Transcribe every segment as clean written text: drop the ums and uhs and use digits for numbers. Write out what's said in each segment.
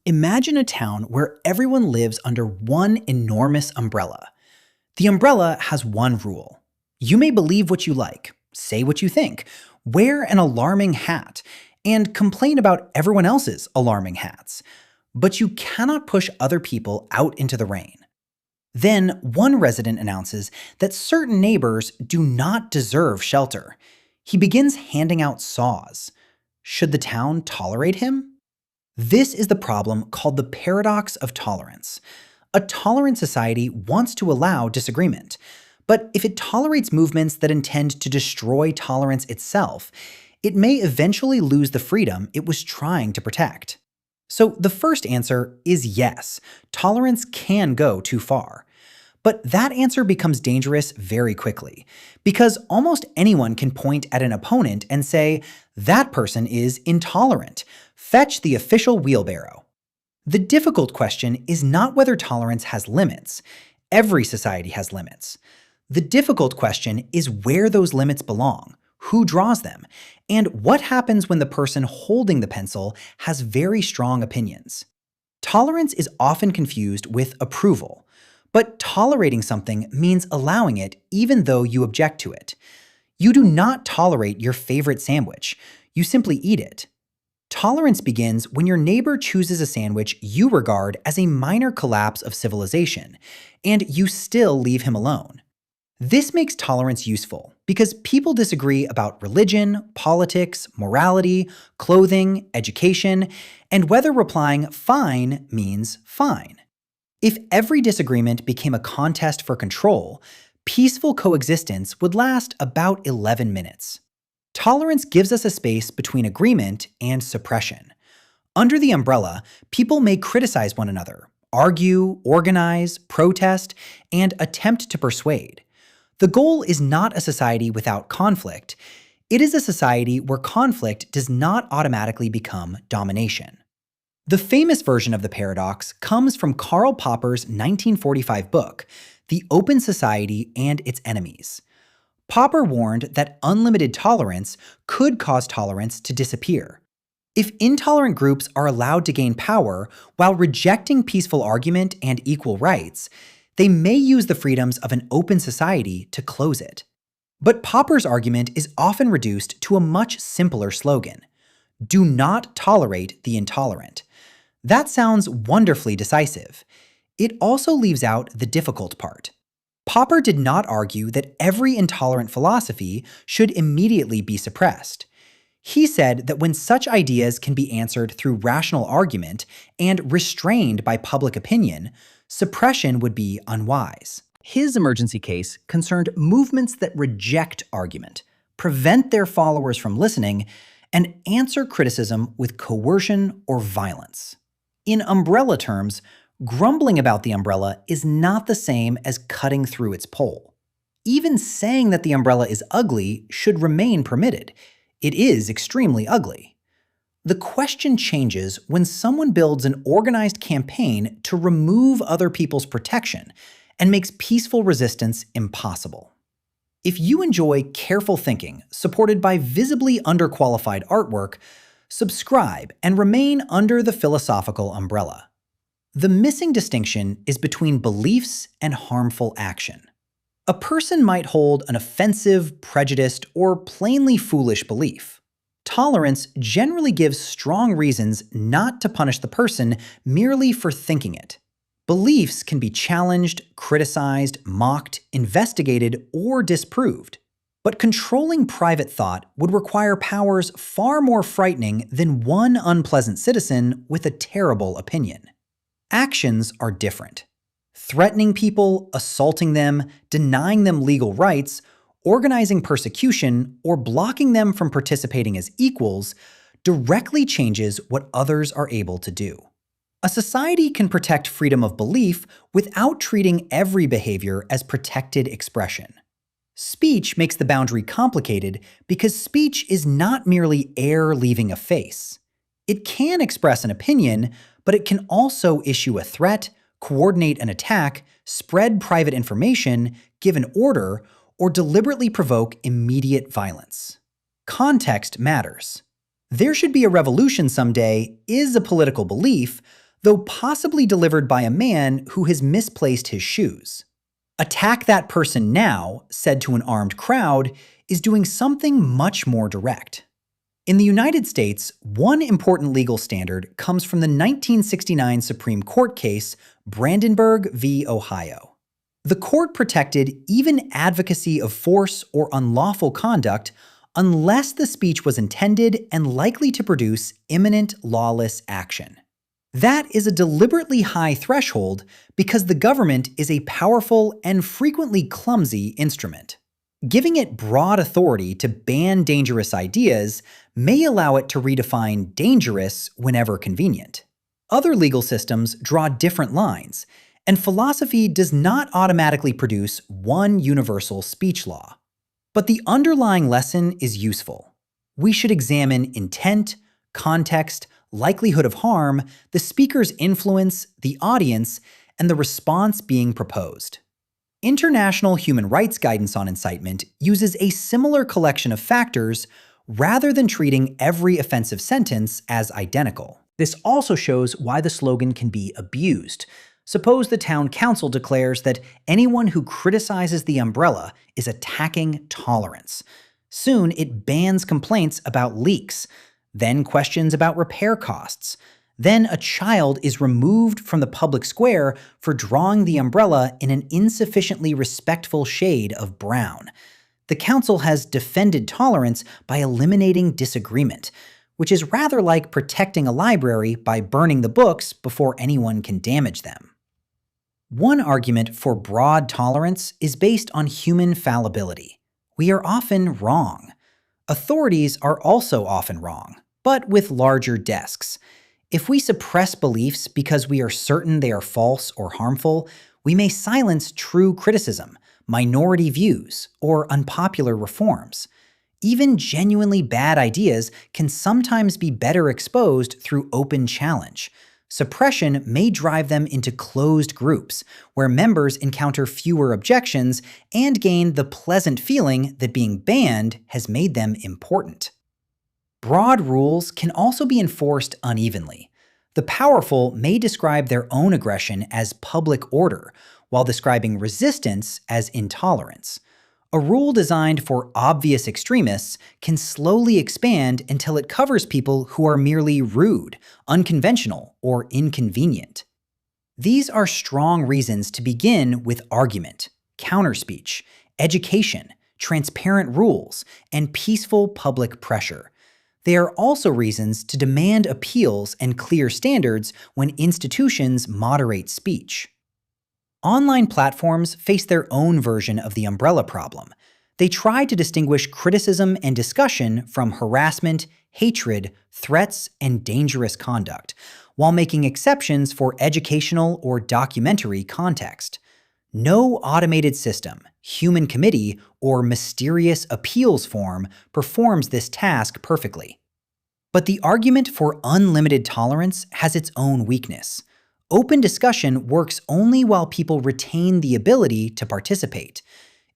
Imagine a town where everyone lives under one enormous umbrella. The umbrella has one rule. You may believe what you like, say what you think, wear an alarming hat, and complain about everyone else's alarming hats. But you cannot push other people out into the rain. Then one resident announces that certain neighbors do not deserve shelter. He begins handing out saws. Should the town tolerate him? This is the problem called the paradox of tolerance. A tolerant society wants to allow disagreement, but if it tolerates movements that intend to destroy tolerance itself, it may eventually lose the freedom it was trying to protect. So the first answer is yes, tolerance can go too far. But that answer becomes dangerous very quickly, because almost anyone can point at an opponent and say, that person is intolerant. Fetch the official wheelbarrow. The difficult question is not whether tolerance has limits. Every society has limits. The difficult question is where those limits belong, who draws them, and what happens when the person holding the pencil has very strong opinions. Tolerance is often confused with approval. But tolerating something means allowing it even though you object to it. You do not tolerate your favorite sandwich. You simply eat it. Tolerance begins when your neighbor chooses a sandwich you regard as a minor collapse of civilization, and you still leave him alone. This makes tolerance useful because people disagree about religion, politics, morality, clothing, education, and whether replying fine means fine. If every disagreement became a contest for control, peaceful coexistence would last about 11 minutes. Tolerance gives us a space between agreement and suppression. Under the umbrella, people may criticize one another, argue, organize, protest, and attempt to persuade. The goal is not a society without conflict. It is a society where conflict does not automatically become domination. The famous version of the paradox comes from Karl Popper's 1945 book, The Open Society and Its Enemies. Popper warned that unlimited tolerance could cause tolerance to disappear. If intolerant groups are allowed to gain power while rejecting peaceful argument and equal rights, they may use the freedoms of an open society to close it. But Popper's argument is often reduced to a much simpler slogan: do not tolerate the intolerant. That sounds wonderfully decisive. It also leaves out the difficult part. Popper did not argue that every intolerant philosophy should immediately be suppressed. He said that when such ideas can be answered through rational argument and restrained by public opinion, suppression would be unwise. His emergency case concerned movements that reject argument, prevent their followers from listening, and answer criticism with coercion or violence. In umbrella terms, grumbling about the umbrella is not the same as cutting through its pole. Even saying that the umbrella is ugly should remain permitted. It is extremely ugly. The question changes when someone builds an organized campaign to remove other people's protection and makes peaceful resistance impossible. If you enjoy careful thinking supported by visibly underqualified artwork, subscribe and remain under the philosophical umbrella. The missing distinction is between beliefs and harmful action. A person might hold an offensive, prejudiced, or plainly foolish belief. Tolerance generally gives strong reasons not to punish the person merely for thinking it. Beliefs can be challenged, criticized, mocked, investigated, or disproved. But controlling private thought would require powers far more frightening than one unpleasant citizen with a terrible opinion. Actions are different. Threatening people, assaulting them, denying them legal rights, organizing persecution, or blocking them from participating as equals directly changes what others are able to do. A society can protect freedom of belief without treating every behavior as protected expression. Speech makes the boundary complicated because speech is not merely air leaving a face. It can express an opinion, but it can also issue a threat, coordinate an attack, spread private information, give an order, or deliberately provoke immediate violence. Context matters. There should be a revolution someday is a political belief, though possibly delivered by a man who has misplaced his shoes. Attack that person now, said to an armed crowd, is doing something much more direct. In the United States, one important legal standard comes from the 1969 Supreme Court case Brandenburg v. Ohio. The court protected even advocacy of force or unlawful conduct unless the speech was intended and likely to produce imminent lawless action. That is a deliberately high threshold because the government is a powerful and frequently clumsy instrument. Giving it broad authority to ban dangerous ideas may allow it to redefine dangerous whenever convenient. Other legal systems draw different lines, and philosophy does not automatically produce one universal speech law. But the underlying lesson is useful. We should examine intent, context, likelihood of harm, the speaker's influence, the audience, and the response being proposed. International human rights guidance on incitement uses a similar collection of factors rather than treating every offensive sentence as identical. This also shows why the slogan can be abused. Suppose the town council declares that anyone who criticizes the umbrella is attacking tolerance. Soon it bans complaints about leaks, then questions about repair costs. Then a child is removed from the public square for drawing the umbrella in an insufficiently respectful shade of brown. The council has defended tolerance by eliminating disagreement, which is rather like protecting a library by burning the books before anyone can damage them. One argument for broad tolerance is based on human fallibility. We are often wrong. Authorities are also often wrong, but with larger desks. If we suppress beliefs because we are certain they are false or harmful, we may silence true criticism, minority views, or unpopular reforms. Even genuinely bad ideas can sometimes be better exposed through open challenge. Suppression may drive them into closed groups, where members encounter fewer objections and gain the pleasant feeling that being banned has made them important. Broad rules can also be enforced unevenly. The powerful may describe their own aggression as public order, while describing resistance as intolerance. A rule designed for obvious extremists can slowly expand until it covers people who are merely rude, unconventional, or inconvenient. These are strong reasons to begin with argument, counterspeech, education, transparent rules, and peaceful public pressure. They are also reasons to demand appeals and clear standards when institutions moderate speech. Online platforms face their own version of the umbrella problem. They try to distinguish criticism and discussion from harassment, hatred, threats, and dangerous conduct, while making exceptions for educational or documentary context. No automated system, human committee, or mysterious appeals form performs this task perfectly. But the argument for unlimited tolerance has its own weakness. Open discussion works only while people retain the ability to participate.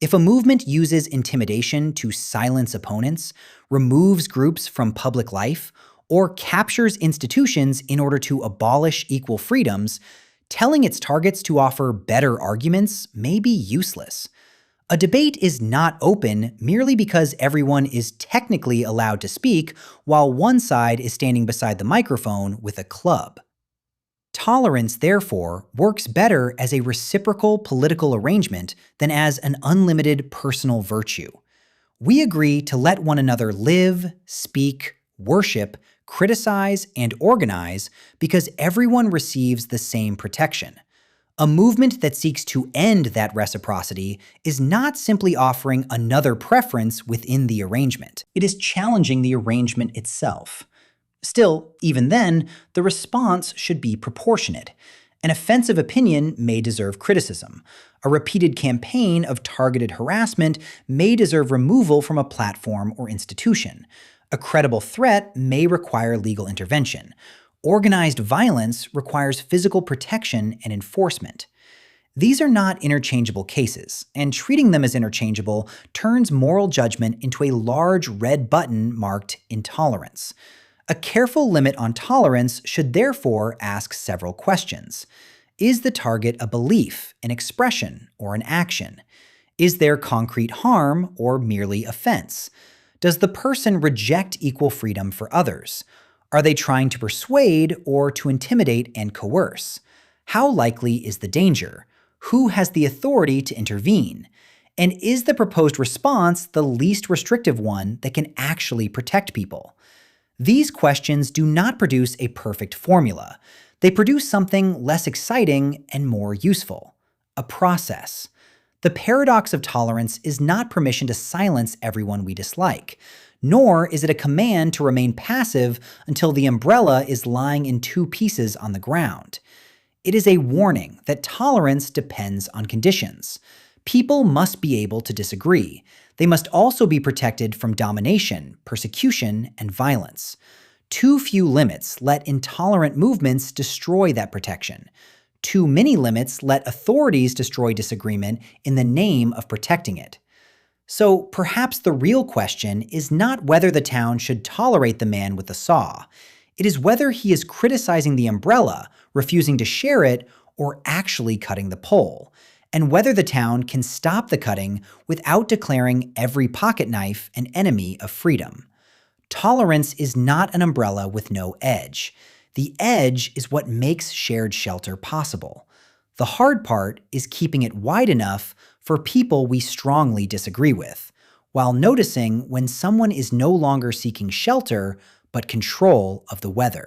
If a movement uses intimidation to silence opponents, removes groups from public life, or captures institutions in order to abolish equal freedoms, telling its targets to offer better arguments may be useless. A debate is not open merely because everyone is technically allowed to speak while one side is standing beside the microphone with a club. Tolerance, therefore, works better as a reciprocal political arrangement than as an unlimited personal virtue. We agree to let one another live, speak, worship, criticize, and organize because everyone receives the same protection. A movement that seeks to end that reciprocity is not simply offering another preference within the arrangement. It is challenging the arrangement itself. Still, even then, the response should be proportionate. An offensive opinion may deserve criticism. A repeated campaign of targeted harassment may deserve removal from a platform or institution. A credible threat may require legal intervention. Organized violence requires physical protection and enforcement. These are not interchangeable cases, and treating them as interchangeable turns moral judgment into a large red button marked intolerance. A careful limit on tolerance should therefore ask several questions. Is the target a belief, an expression, or an action? Is there concrete harm or merely offense? Does the person reject equal freedom for others? Are they trying to persuade or to intimidate and coerce? How likely is the danger? Who has the authority to intervene? And is the proposed response the least restrictive one that can actually protect people? These questions do not produce a perfect formula. They produce something less exciting and more useful: a process. The paradox of tolerance is not permission to silence everyone we dislike, nor is it a command to remain passive until the umbrella is lying in two pieces on the ground. It is a warning that tolerance depends on conditions. People must be able to disagree. They must also be protected from domination, persecution, and violence. Too few limits let intolerant movements destroy that protection. Too many limits let authorities destroy disagreement in the name of protecting it. So perhaps the real question is not whether the town should tolerate the man with the saw. It is whether he is criticizing the umbrella, refusing to share it, or actually cutting the pole, and whether the town can stop the cutting without declaring every pocket knife an enemy of freedom. Tolerance is not an umbrella with no edge. The edge is what makes shared shelter possible. The hard part is keeping it wide enough for people we strongly disagree with, while noticing when someone is no longer seeking shelter but control of the weather.